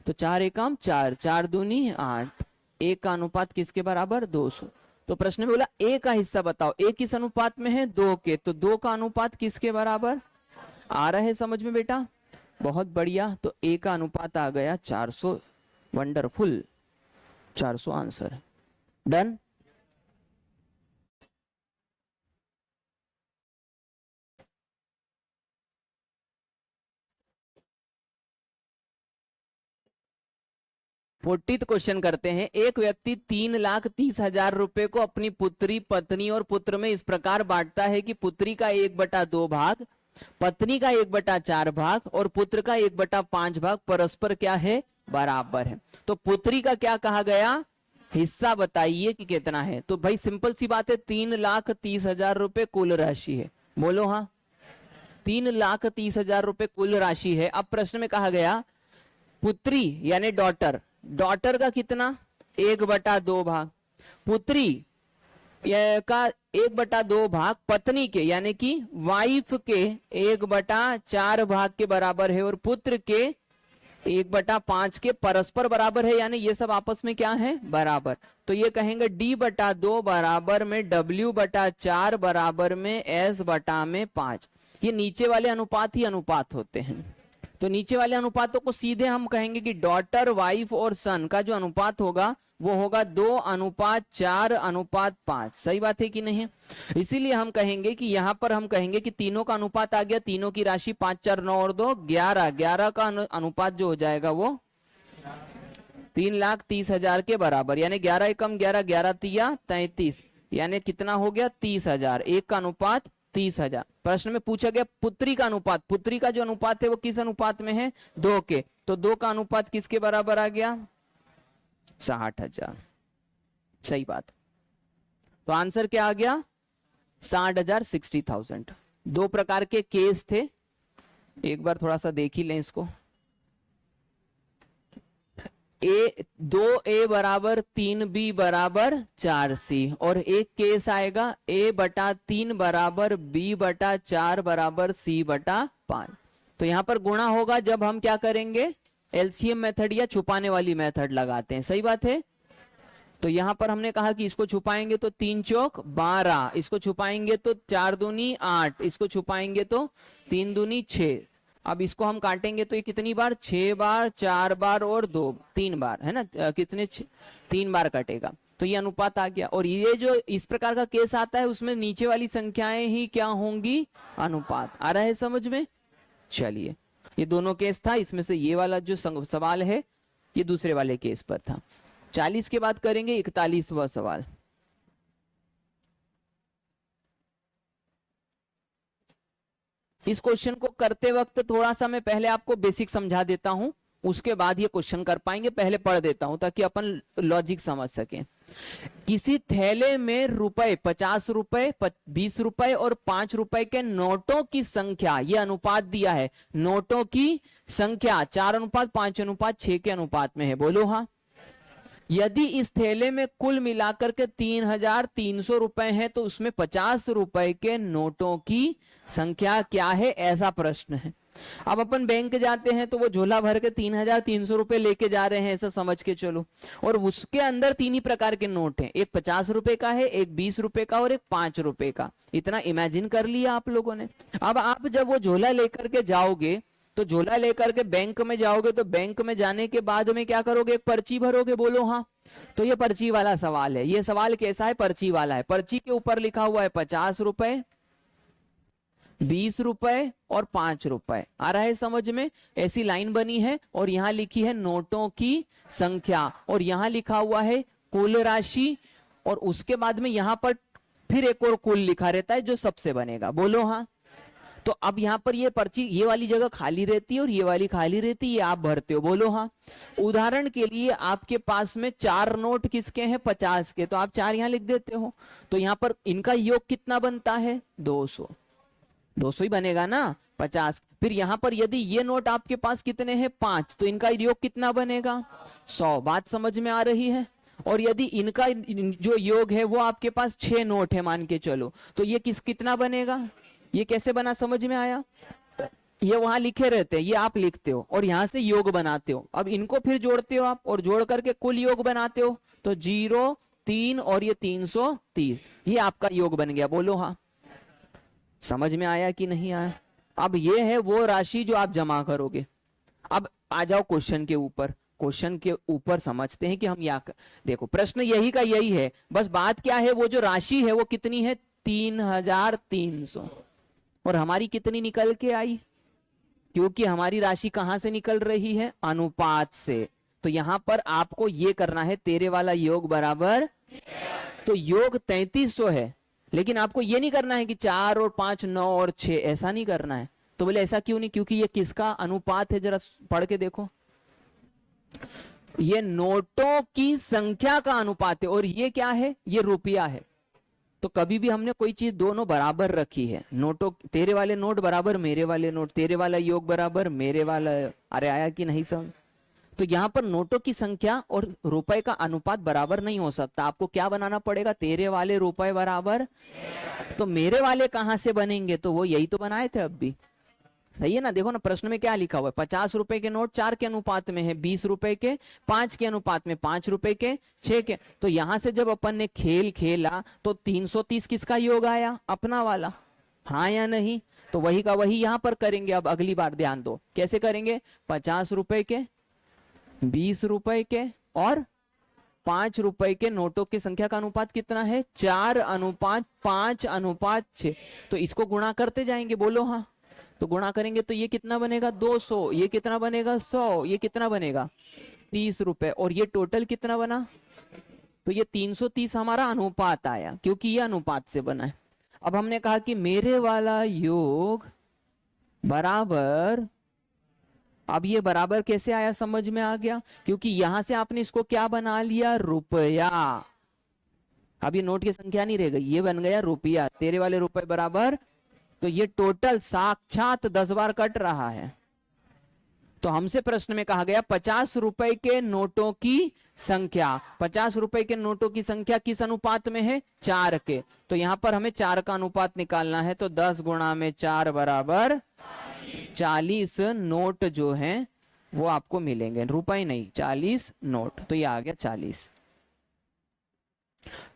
तो 4 एकम 4, 4 दूनी 8, 1 का अनुपात किसके बराबर? 200। तो प्रश्न में बोला ए का हिस्सा बताओ, ए किस अनुपात में है? 2 के। तो 2 का अनुपात किसके बराबर? आ रहा है समझ में बेटा? बहुत बढ़िया। तो ए का अनुपात आ गया 400। Wonderful, 400 answer. Done. 40th question करते हैं। एक व्यक्ति 3,30,000 रुपए को अपनी पुत्री, पत्नी और पुत्र में इस प्रकार बांटता है कि पुत्री का 1/2 भाग, पत्नी का 1/4 भाग और पुत्र का 1/5 भाग परस्पर क्या है, बराबर है। तो पुत्री का क्या कहा गया, हिस्सा बताइए कि कितना है। तो भाई सिंपल सी बात है, 3,30,000 रुपए कुल राशि है। बोलो हाँ, 3,30,000 रुपए कुल राशि है। अब प्रश्न में कहा गया पुत्री यानी डॉटर, डॉटर का कितना, 1/2 भाग, पुत्री का 1/2 भाग पत्नी के यानी कि वाइफ के 1/4 भाग के बराबर है और पुत्र के 1/5 के परस्पर बराबर है, यानी ये सब आपस में क्या है, बराबर। तो ये कहेंगे D/2 बराबर में W/4 बराबर में S/5। ये नीचे वाले अनुपात ही अनुपात होते हैं। तो नीचे वाले अनुपातों को सीधे हम कहेंगे कि डॉटर, वाइफ और सन का जो अनुपात होगा वो होगा 2:4:5। सही बात है कि नहीं। इसीलिए हम कहेंगे कि यहां पर हम कहेंगे कि तीनों का अनुपात आ गया, तीनों की राशि 5, 4, 9 और 2 11, 11 का अनुपात जो हो जाएगा वो 3,30,000 के बराबर, यानी 11 एकम 11, 11 तिया 33, यानी कितना हो गया 30,000। एक का अनुपात 30,000। प्रश्न में पूछा गया पुत्री का अनुपात, पुत्री का जो अनुपात है वो किस अनुपात में है, 2 के। तो 2 का अनुपात किसके बराबर आ गया, 60,000। सही बात। तो आंसर क्या आ गया, 60,000, 60,000। 2 प्रकार के केस थे, एक बार थोड़ा सा देख ही लें इसको। A 2A बराबर 3B बराबर 4C, और एक केस आएगा A/3 बराबर B/4 बराबर C/5। तो यहां पर गुणा होगा जब हम क्या करेंगे, एलसीएम मेथड या छुपाने वाली मेथड लगाते हैं। सही बात है। तो यहां पर हमने कहा कि इसको छुपाएंगे तो 3 चौक 12, इसको छुपाएंगे तो 4 दूनी 8, इसको छुपाएंगे तो 3 दूनी 6। अब इसको हम काटेंगे तो ये कितनी बार, 6 बार, 4 बार और 2, 3 बार है ना, कितने 3 बार कटेगा। तो ये अनुपात आ गया। और ये जो इस प्रकार का केस आता है उसमें नीचे वाली संख्याएं ही क्या होंगी, अनुपात। आ रहा है समझ में। चलिए, ये दोनों केस था, इसमें से ये वाला जो सवाल है ये दूसरे वाले केस पर था। 40 के बाद करेंगे 41वां सवाल। इस क्वेश्चन को करते वक्त थोड़ा सा मैं पहले आपको बेसिक समझा देता हूं, उसके बाद ये क्वेश्चन कर पाएंगे। पहले पढ़ देता हूं ताकि अपन लॉजिक समझ सकें। किसी थैले में रुपए 50 रुपए, 20 रुपए और 5 रुपए के नोटों की संख्या, ये अनुपात दिया है, नोटों की संख्या 4:5:6 के अनुपात में है। बोलो हाँ। यदि इस थैले में कुल मिलाकर के 3,300 रुपए हैं तो उसमें 50 रुपए के नोटों की संख्या क्या है, ऐसा प्रश्न है। अब अपन बैंक जाते हैं तो वो झोला भर के 3,300 रुपए लेके जा रहे हैं, ऐसा समझ के चलो। और उसके अंदर 3 ही प्रकार के नोट हैं, एक 50 रुपए का है, एक 20 रुपए का और एक 5 रुपए का। इतना इमेजिन कर लिया आप लोगों ने। अब आप जब वो झोला लेकर के जाओगे तो झोला लेकर के बैंक में जाओगे तो बैंक में जाने के बाद में क्या करोगे, एक पर्ची भरोगे। बोलो हाँ। तो ये पर्ची वाला सवाल है। ये सवाल कैसा है, पर्ची वाला है। पर्ची के ऊपर लिखा हुआ है 50 रुपए, 20 रुपए और 5 रुपए। आ रहा है समझ में। ऐसी लाइन बनी है और यहां लिखी है नोटों की संख्या और यहां लिखा हुआ है कुल राशि, और उसके बाद में यहां पर फिर एक और कुल लिखा रहता है जो सबसे बनेगा। बोलो हाँ। तो अब यहां पर ये पर्ची, ये वाली जगह खाली रहती है और ये वाली खाली रहती है, ये आप भरते हो। बोलो हाँ। उदाहरण के लिए आपके पास में 4 नोट किसके हैं, 50 के, तो आप 4 यहां लिख देते हो। तो यहां पर इनका योग कितना बनता है, 200। 200 ही बनेगा ना, 50। फिर यहां पर यदि ये नोट आपके पास कितने हैं, 5, तो इनका योग कितना बनेगा, 100। बात समझ में आ रही है। और यदि इनका जो योग है वो आपके पास 6 नोट है मान के चलो, तो ये कितना बनेगा, ये कैसे बना, समझ में आया। ये वहां लिखे रहते हैं, ये आप लिखते हो और यहां से योग बनाते हो। अब इनको फिर जोड़ते हो आप और जोड़ करके कुल योग बनाते हो। तो 0, 3 और ये 330, ये आपका योग बन गया। बोलो हाँ। समझ में आया कि नहीं आया। अब ये है वो राशि जो आप जमा करोगे। अब आ जाओ क्वेश्चन के ऊपर। क्वेश्चन के ऊपर समझते हैं कि हम या देखो, प्रश्न यही का यही है, बस बात क्या है, वो जो राशि है वो कितनी है, 3,300। और हमारी कितनी निकल के आई, क्योंकि हमारी राशि कहां से निकल रही है, अनुपात से। तो यहां पर आपको ये करना है, तेरे वाला योग बराबर, तो योग 3300 है, लेकिन आपको ये नहीं करना है कि 4 और 5 9 और 6, ऐसा नहीं करना है। तो बोले ऐसा क्यों नहीं? क्योंकि ये किसका अनुपात है, जरा पढ़ के देखो। ये नोटों की संख्या का अनुपात है, और ये क्या है? ये रुपया है। तो कभी भी हमने कोई चीज दोनों बराबर रखी है, नोटों, तेरे वाले नोट बराबर मेरे वाले नोट, तेरे वाला योग बराबर मेरे वाला, अरे आया कि नहीं समझ? तो यहाँ पर नोटों की संख्या और रुपए का अनुपात बराबर नहीं हो सकता। आपको क्या बनाना पड़ेगा? तेरे वाले रुपए बराबर, तो मेरे वाले कहां से बनेंगे? तो वो यही तो बनाए थे अब भी, सही है ना? देखो ना प्रश्न में क्या लिखा हुआ है, 50 रुपए के नोट 4 के अनुपात में है, 20 रुपए के 5 के अनुपात में, 5 रुपए के 6 के। तो यहां से जब अपन ने खेल खेला तो 330 किसका योग आया? अपना वाला, हाँ या नहीं? तो वही का वही यहां पर करेंगे। अब अगली बार ध्यान दो, कैसे करेंगे? 50 रुपए के, 20 रुपए के और 5 रुपए के नोटों की संख्या का अनुपात कितना है? 4:5:6। तो इसको गुणा करते जाएंगे, बोलो हाँ। तो गुणा करेंगे तो ये कितना बनेगा? 200, ये कितना बनेगा? 100, ये कितना बनेगा? 30 रुपए, और ये टोटल कितना बना? तो ये 330 हमारा अनुपात आया, क्योंकि ये अनुपात से बना है। अब हमने कहा कि मेरे वाला योग बराबर, अब ये बराबर कैसे आया? समझ में आ गया? क्योंकि यहां से आपने इसको क्या बना लिया? रुपया। अब ये नोट की संख्या नहीं रह गई, ये बन गया रुपया। तेरे वाले रुपए बराबर, तो ये टोटल साक्षात 10 बार कट रहा है। तो हमसे प्रश्न में कहा गया 50 रुपए के नोटों की संख्या, 50 रुपए के नोटों की संख्या किस अनुपात में है? 4 के। तो यहां पर हमें 4 का अनुपात निकालना है, तो 10 गुणा में 4 बराबर 40 नोट जो हैं वो आपको मिलेंगे, रुपए नहीं, 40 नोट। तो ये आ गया 40।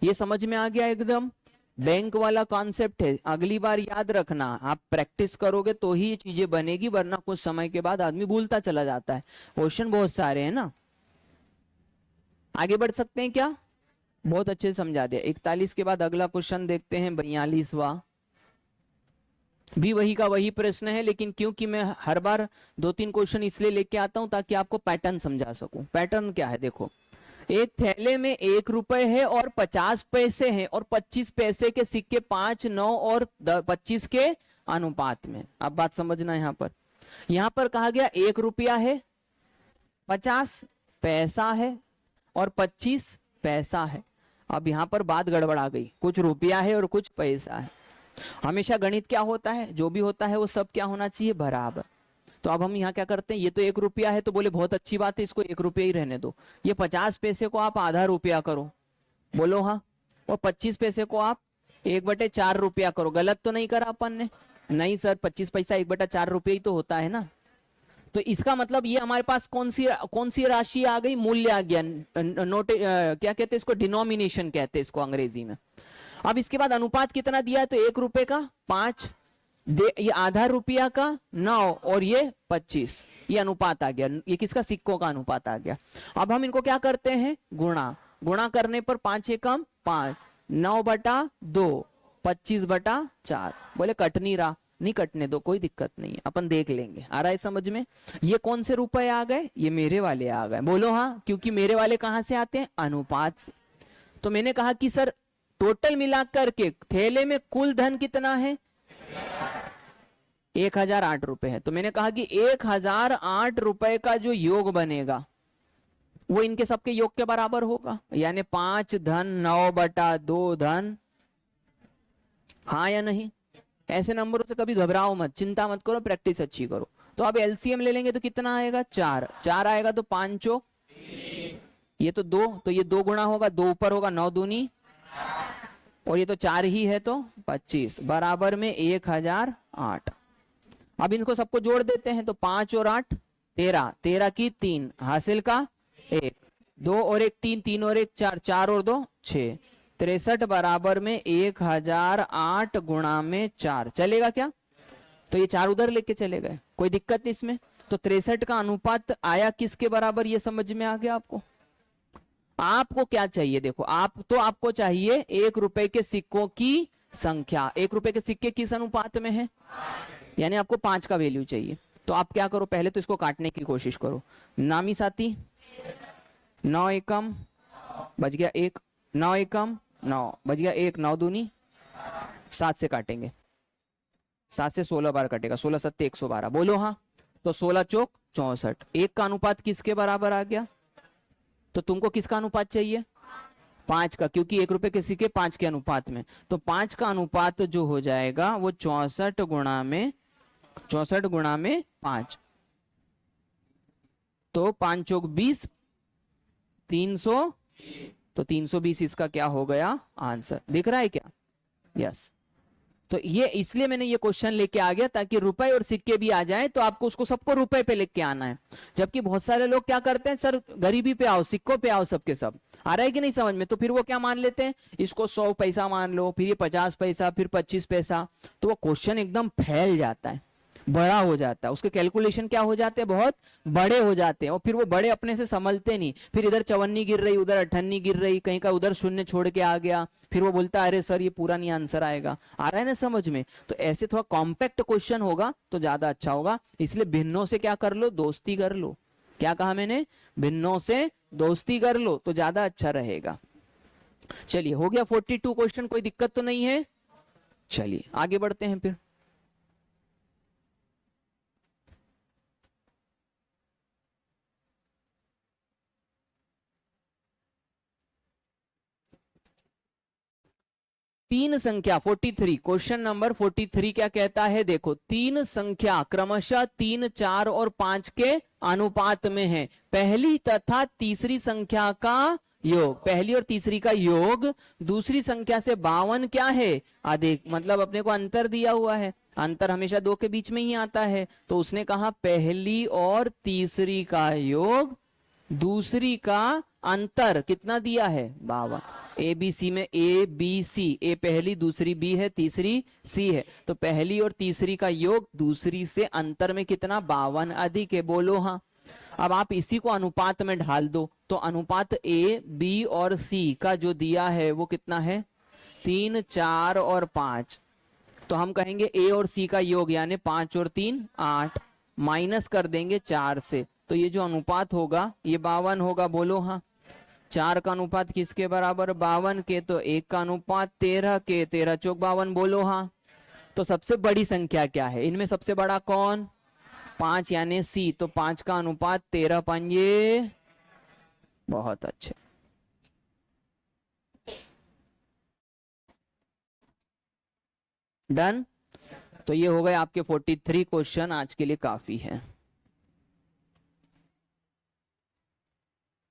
ये समझ में आ गया एकदम? बैंक वाला कॉन्सेप्ट है, अगली बार याद रखना, आप प्रैक्टिस करोगे तो ही ये चीजें बनेगी, वरना कुछ समय के बाद आदमी भूलता चला जाता है। क्वेश्चन बहुत सारे हैं ना। आगे बढ़ सकते हैं क्या? बहुत अच्छे से समझा दिया। 41 के बाद अगला क्वेश्चन देखते हैं, 42वां। भी वही का वही प्रश्न है, लेकिन क्योंकि मैं हर बार 2-3 क्वेश्चन इसलिए लेके आता हूं ताकि आपको पैटर्न समझा सकूं। पैटर्न क्या है देखो, एक थैले में 1 रुपए है और 50 पैसे हैं, और 25 पैसे के सिक्के 5, 9 और 25 के अनुपात में। अब बात समझना, यहां पर कहा गया 1 रुपया है, 50 पैसा है और 25 पैसा है। अब यहां पर बात गड़बड़ा गई, कुछ रुपया है और कुछ पैसा है। हमेशा गणित क्या होता है? जो भी होता है वो सब क्या होना चाहिए? बराबर। तो अब हम यहाँ क्या करते हैं, ये तो 1 रुपया है, तो बोले बहुत अच्छी बात है, इसको 1 रुपया ही रहने दो। ये 50 पैसे को आप आधा रुपया करो, बोलो हाँ। और 25 पैसे को आप 1/4 रुपया करो। गलत तो नहीं करा अपन ने? नहीं सर, 25 पैसा 1/4 रुपया ही तो होता है ना। तो इसका मतलब ये हमारे पास कौन सी राशि आ गई? मूल्य आ गया। नोट क्या कहते हैं इसको? डिनोमिनेशन कहते हैं इसको अंग्रेजी में। अब इसके बाद अनुपात कितना दिया है? तो 1 रुपए का 5, ये आधा रुपया का 9 और ये 25, ये अनुपात आ गया। ये किसका? सिक्कों का अनुपात आ गया। अब हम इनको क्या करते हैं? गुणा करने पर 5 एकम 5, 9/2, 25/4। बोले कट नहीं रहा, नहीं कटने दो, कोई दिक्कत नहीं है, अपन देख लेंगे। आ रहा है समझ में? ये कौन से रुपए आ गए? ये मेरे वाले आ गए, बोलो हाँ। क्योंकि मेरे वाले कहां से आते हैं? अनुपात से। तो मैंने कहा कि सर टोटल मिलाकर के थैले में कुल धन कितना है? 1008 रुपए है। तो मैंने कहा कि 1008 रुपए का जो योग बनेगा वो इनके सबके योग के बराबर होगा, यानी 5 धन 9/2 धन, हाँ या नहीं? ऐसे नंबरों से कभी घबराओ मत, चिंता मत करो, प्रैक्टिस अच्छी करो। तो अब एलसीएम ले लेंगे तो कितना आएगा? 4 आएगा, तो 5, ये तो 2, तो ये 2 गुणा होगा, 2 ऊपर होगा, 9 दूनी, और ये तो 4 ही है, तो 25 बराबर में 1008। अब इनको सबको जोड़ देते हैं, तो 5 और 8 13, 13 की 3 हासिल का 1, 2 और 1 3, 3 और 1 4, 4 और 2 6, 63 बराबर में 1008 गुणा में 4। चलेगा क्या? तो ये 4 उधर लेके चले गए, कोई दिक्कत नहीं इसमें। तो 63 का अनुपात आया किसके बराबर? ये समझ में आ गया आपको? आपको क्या चाहिए? देखो, आपको चाहिए 1 रुपए के सिक्कों की संख्या। 1 रुपए के सिक्के किस अनुपात में है? यानी आपको 5 का वैल्यू चाहिए। तो आप क्या करो, पहले तो इसको काटने की कोशिश करो। नामी साथी 9 एकम बच गया 1, 9 एकम 9 बच गया 1, 9 दूनी 7 से काटेंगे, 7 से 16 बार कटेगा, 16 सत्ते 112, बोलो हाँ। तो 16 चौक 64, 1 का अनुपात किसके बराबर आ गया? तो तुमको किसका अनुपात चाहिए? 5 का, क्योंकि 1 रुपए किसी के 5 के अनुपात में, तो 5 का अनुपात जो हो जाएगा वो 64 गुणा में 5, तो 5 चौक 20, 300, तो 320 इसका क्या हो गया आंसर, दिख रहा है क्या? यस। तो ये इसलिए मैंने ये क्वेश्चन लेके आ गया ताकि रुपए और सिक्के भी आ जाए, तो आपको उसको सबको रुपए पे लेके आना है। जबकि बहुत सारे लोग क्या करते हैं, सर गरीबी पे आओ, सिक्कों पे आओ, सबके सब आ रहा है कि नहीं समझ में, तो फिर वो क्या मान लेते हैं, इसको 100 पैसा मान लो, फिर ये 50 पैसा, फिर 25 पैसा, तो वो क्वेश्चन एकदम फैल जाता है, बड़ा हो जाता है, उसके कैलकुलेशन क्या हो जाते हैं, बहुत बड़े हो जाते हैं, और फिर वो बड़े अपने से संभलते नहीं, फिर इधर 54 गिर रही, उधर 58 गिर रही, कहीं का उधर शून्य छोड़ के आ गया, फिर वो बोलता है अरे सर ये पूरा नहीं आंसर आएगा, आ रहा है ना समझ में। तो ऐसे थोड़ा कॉम्पैक्ट क्वेश्चन होगा तो ज्यादा अच्छा होगा, इसलिए भिन्नों से क्या कर लो, दोस्ती कर लो। क्या कहा मैंने? भिन्नों से दोस्ती कर लो तो ज्यादा अच्छा रहेगा। चलिए हो गया 42 क्वेश्चन, कोई दिक्कत तो नहीं है? चलिए आगे बढ़ते हैं फिर। तीन संख्या 43, क्वेश्चन नंबर 43 क्या कहता है, देखो तीन संख्या क्रमशः 3, 4 और 5 के अनुपात में है, पहली तथा तीसरी संख्या का योग, पहली और तीसरी का योग दूसरी संख्या से 52 क्या है अधिक, मतलब अपने को अंतर दिया हुआ है, अंतर हमेशा दो के बीच में ही आता है, तो उसने कहा पहली और तीसरी का योग दूसरी का अंतर कितना दिया है 52। ए बी सी में ए बी सी, ए पहली दूसरी बी है तीसरी सी है, तो पहली और तीसरी का योग दूसरी से अंतर में कितना 52 अधिक है, बोलो हाँ। अब आप इसी को अनुपात में ढाल दो, तो अनुपात ए बी और सी का जो दिया है वो कितना है 3, 4 और 5, तो हम कहेंगे ए और सी का योग यानी 5 और 3 8, माइनस कर देंगे 4 से, तो ये जो अनुपात होगा ये 52 होगा, बोलो हाँ। 4 का अनुपात किसके बराबर 52 के, तो 1 का अनुपात 13 के, 13 चौक 52, बोलो हाँ। तो सबसे बड़ी संख्या क्या है इनमें, सबसे बड़ा कौन, 5 यानी सी, तो 5 का अनुपात 13 पंजे, बहुत अच्छे। डन। तो ये हो गए आपके 43 क्वेश्चन, आज के लिए काफी है।